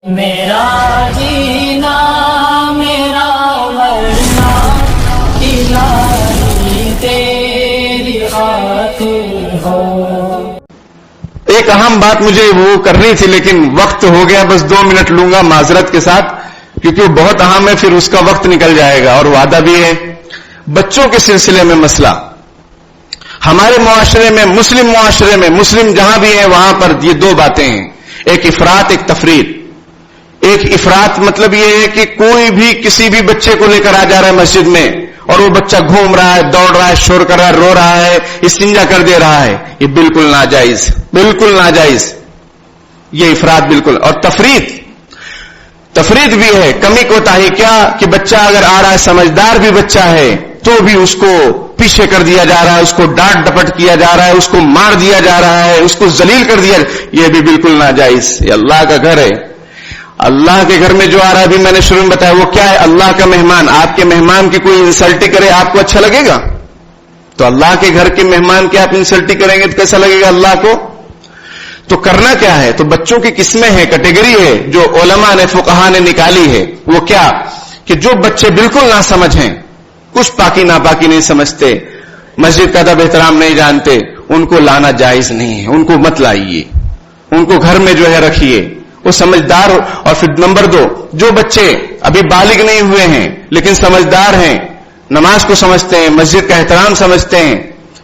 میرا جینا میرا مرنا الہی تیری خاطر ہو. ایک اہم بات مجھے وہ کرنی تھی لیکن وقت ہو گیا، بس 2 منٹ لوں گا معذرت کے ساتھ، کیونکہ وہ بہت اہم ہے، پھر اس کا وقت نکل جائے گا اور وعدہ بھی ہے. بچوں کے سلسلے میں مسئلہ ہمارے معاشرے میں، مسلم معاشرے میں، مسلم جہاں بھی ہیں وہاں پر یہ 2 باتیں ہیں، ایک افراط ایک تفریط. ایک افراط مطلب یہ ہے کہ کوئی بھی کسی بھی بچے کو لے کر آ جا رہا ہے مسجد میں اور وہ بچہ گھوم رہا ہے، دوڑ رہا ہے، شور کر رہا ہے، رو رہا ہے، استنجا کر دے رہا ہے. یہ بالکل ناجائز، بالکل ناجائز، یہ افراط بالکل. اور تفریط بھی ہے، کمی کوتاہی. کیا کہ بچہ اگر آ رہا ہے، سمجھدار بھی بچہ ہے، تو بھی اس کو پیچھے کر دیا جا رہا ہے، اس کو ڈانٹ ڈپٹ کیا جا رہا ہے، اس کو مار دیا جا رہا ہے، اس کو ذلیل کر دیا. یہ بھی بالکل ناجائز. یہ اللہ کا گھر ہے. اللہ کے گھر میں جو آ رہا ہے، ابھی میں نے شروع میں بتایا، وہ کیا ہے؟ اللہ کا مہمان. آپ کے مہمان کی کوئی انسلٹی کرے آپ کو اچھا لگے گا؟ تو اللہ کے گھر کے مہمان کی آپ انسلٹی کریں گے تو کیسا لگے گا اللہ کو؟ تو کرنا کیا ہے؟ تو بچوں کی قسمیں ہیں، کیٹیگری ہے جو علماء نے، فقہا نے نکالی ہے. وہ کیا کہ جو بچے بالکل نہ سمجھ ہیں، کچھ پاکی ناپاکی نہیں سمجھتے، مسجد کا ادب احترام نہیں جانتے، ان کو لانا جائز نہیں ہے. ان کو مت لائیے، ان کو گھر میں جو ہے رکھیے، وہ سمجھدار ہو. اور پھر نمبر 2، جو بچے ابھی بالغ نہیں ہوئے ہیں لیکن سمجھدار ہیں، نماز کو سمجھتے ہیں، مسجد کا احترام سمجھتے ہیں،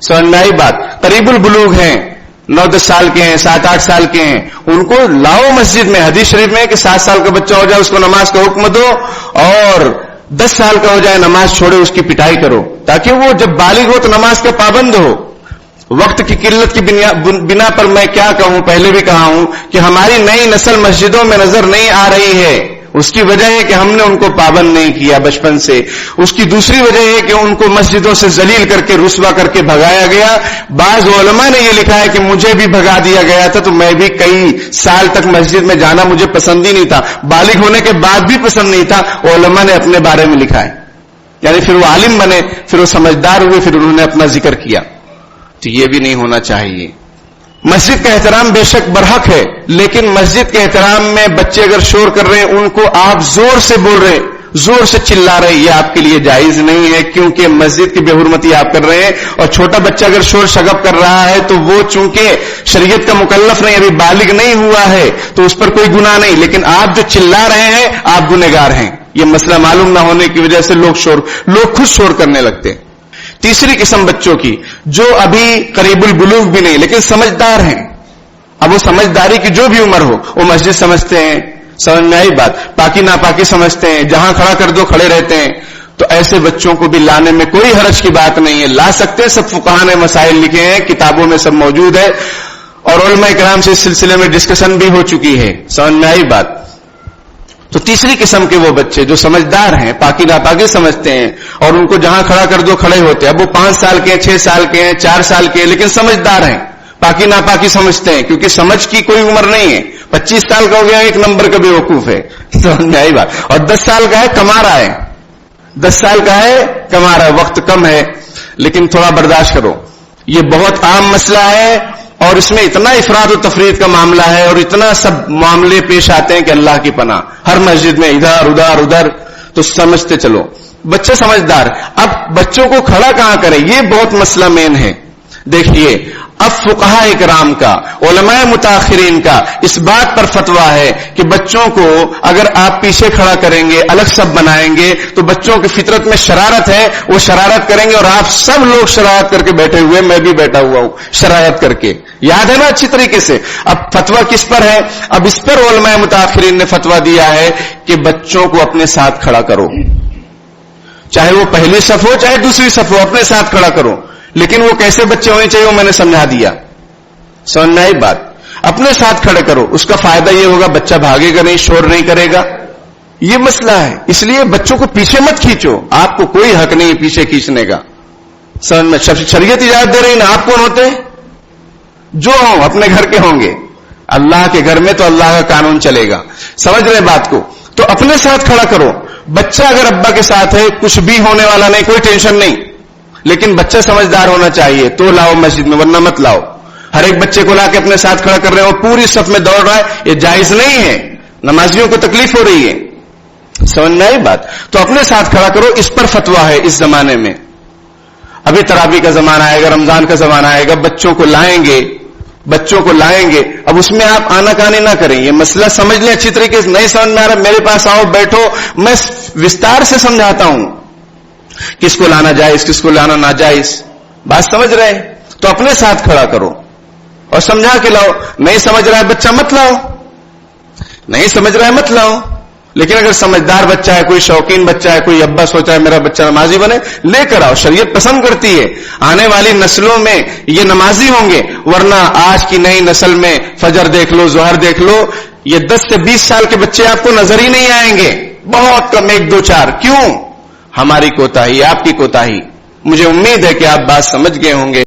سمجھ میں آئی بات، قریب البلوغ ہیں، 9-10 سال کے ہیں، 7-8 سال کے ہیں، ان کو لاؤ مسجد میں. حدیث شریف میں ہے کہ 7 سال کا بچہ ہو جائے اس کو نماز کا حکم دو، اور 10 سال کا ہو جائے نماز چھوڑے اس کی پٹائی کرو، تاکہ وہ جب بالغ ہو تو نماز کا پابند ہو. وقت کی قلت کی بنا پر میں کیا کہوں، پہلے بھی کہا ہوں کہ ہماری نئی نسل مسجدوں میں نظر نہیں آ رہی ہے. اس کی وجہ ہے کہ ہم نے ان کو پابند نہیں کیا بچپن سے. اس کی دوسری وجہ ہے کہ ان کو مسجدوں سے ذلیل کر کے، رسوا کر کے بھگایا گیا. بعض علماء نے یہ لکھا ہے کہ مجھے بھی بھگا دیا گیا تھا، تو میں بھی کئی سال تک مسجد میں جانا مجھے پسند ہی نہیں تھا، بالغ ہونے کے بعد بھی پسند نہیں تھا. علماء نے اپنے بارے میں لکھا ہے، یعنی پھر وہ عالم بنے، پھر وہ سمجھدار ہوئے، پھر انہوں نے اپنا ذکر کیا. تو یہ بھی نہیں ہونا چاہیے. مسجد کا احترام بے شک برحق ہے، لیکن مسجد کے احترام میں بچے اگر شور کر رہے ہیں، ان کو آپ زور سے بول رہے ہیں، زور سے چلا رہے ہیں، یہ آپ کے لیے جائز نہیں ہے، کیونکہ مسجد کی بے حرمتی آپ کر رہے ہیں. اور چھوٹا بچہ اگر شور شغب کر رہا ہے تو وہ چونکہ شریعت کا مکلف نہیں، ابھی بالغ نہیں ہوا ہے، تو اس پر کوئی گناہ نہیں. لیکن آپ جو چلا رہے ہیں آپ گنہگار ہیں. یہ مسئلہ معلوم نہ ہونے کی وجہ سے لوگ خود شور کرنے لگتے ہیں. تیسری قسم بچوں کی، جو ابھی قریب البلوغ بھی نہیں لیکن سمجھدار ہیں. اب وہ سمجھداری کی جو بھی عمر ہو، وہ مسجد سمجھتے ہیں، سمجھ میں آئی بات، پاکی ناپاکی سمجھتے ہیں، جہاں کھڑا کر دو کھڑے رہتے ہیں. تو ایسے بچوں کو بھی لانے میں کوئی حرج کی بات نہیں ہے، لا سکتے. سب فقہا نے مسائل لکھے ہیں، کتابوں میں سب موجود ہے، اور علماء کرام سے اس سلسلے میں ڈسکشن بھی ہو چکی ہے. سمجھ میں آئی بات. تو تیسری قسم کے وہ بچے جو سمجھدار ہیں، پاکی ناپاکی سمجھتے ہیں، اور ان کو جہاں کھڑا کر دو کھڑے ہوتے ہیں. اب وہ 5 سال کے ہیں، 6 سال کے ہیں، 4 سال کے ہیں، لیکن سمجھدار ہیں، پاکی ناپاکی سمجھتے ہیں، کیونکہ سمجھ کی کوئی عمر نہیں ہے. 25 سال کا ہو گیا ایک نمبر کا بیوقوف ہے، سمجھ میں آئی بات. اور 10 سال کا ہے کما رہا ہے، 10 سال کا ہے کما رہا ہے، وقت کم ہے لیکن تھوڑا برداشت کرو. یہ بہت عام مسئلہ ہے، اور اس میں اتنا افراد و تفرید کا معاملہ ہے، اور اتنا سب معاملے پیش آتے ہیں کہ اللہ کی پناہ. ہر مسجد میں ادھر ادھر، تو سمجھتے چلو. بچے سمجھدار. اب بچوں کو کھڑا کہاں کریں، یہ بہت مسئلہ مین ہے. دیکھیے، اب فقہاء اکرام کا، علماء متاخرین کا اس بات پر فتویٰ ہے کہ بچوں کو اگر آپ پیچھے کھڑا کریں گے، الگ سب بنائیں گے، تو بچوں کی فطرت میں شرارت ہے، وہ شرارت کریں گے. اور آپ سب لوگ شرارت کر کے بیٹھے ہوئے، میں بھی بیٹھا ہوا ہوں شرارت کر کے، یاد ہے نا اچھی طریقے سے. اب فتویٰ کس پر ہے؟ اب اس پر علماء متاخرین نے فتویٰ دیا ہے کہ بچوں کو اپنے ساتھ کھڑا کرو، چاہے وہ پہلی صف ہو چاہے دوسری صف ہو، اپنے ساتھ کھڑا کرو. لیکن وہ کیسے بچے ہونے چاہیے وہ میں نے سمجھا دیا. سمجھ میں آئی بات. اپنے ساتھ کھڑے کرو، اس کا فائدہ یہ ہوگا بچہ بھاگے گا نہیں، شور نہیں کرے گا. یہ مسئلہ ہے. اس لیے بچوں کو پیچھے مت کھینچو، آپ کو کوئی حق نہیں پیچھے کھینچنے کا. سمجھ میں شریعت اجازت دے رہی نا. آپ کون ہوتے ہیں؟ جو ہوں اپنے گھر کے ہوں گے. اللہ کے گھر میں تو اللہ کا قانون چلے گا. سمجھ رہے بات کو؟ تو اپنے ساتھ کھڑا کرو. بچہ اگر ابا کے ساتھ ہے کچھ بھی ہونے والا نہیں، کوئی ٹینشن نہیں، لیکن بچہ سمجھدار ہونا چاہیے تو لاؤ مسجد میں، ورنہ مت لاؤ. ہر ایک بچے کو لا کے اپنے ساتھ کھڑا کر رہے ہو، پوری صف میں دوڑ رہا ہے، یہ جائز نہیں ہے. نمازیوں کو تکلیف ہو رہی ہے. سمجھ میں آئی بات؟ تو اپنے ساتھ کھڑا کرو. اس پر فتوا ہے اس زمانے میں. ابھی تراویح کا زمانہ آئے گا, رمضان کا زمانہ آئے گا, بچوں کو لائیں گے. اب اس میں آپ آناکانی نہ کریں. یہ مسئلہ سمجھ لیں اچھی طریقے سے. نہیں سمجھ میں آ رہا, میرے پاس آؤ, بیٹھو, میں وستار سے سمجھاتا ہوں کس کو لانا جائز, کس کو لانا ناجائز. بات سمجھ رہے؟ تو اپنے ساتھ کھڑا کرو اور سمجھا کے لاؤ. نہیں سمجھ رہا ہے بچہ مت لاؤ, نہیں سمجھ رہا ہے مت لاؤ. لیکن اگر سمجھدار بچہ ہے, کوئی شوقین بچہ ہے, کوئی ابا سوچا ہے میرا بچہ نمازی بنے, لے کر آؤ. شریعت پسند کرتی ہے آنے والی نسلوں میں یہ نمازی ہوں گے. ورنہ آج کی نئی نسل میں فجر دیکھ لو, ظہر دیکھ لو, یہ 10 سے 20 سال کے بچے آپ کو نظر ہی نہیں آئیں گے. بہت کم, 1 2 4. کیوں؟ ہماری کوتاہی, آپ کی کوتاہی. مجھے امید ہے کہ آپ بات سمجھ گئے ہوں گے.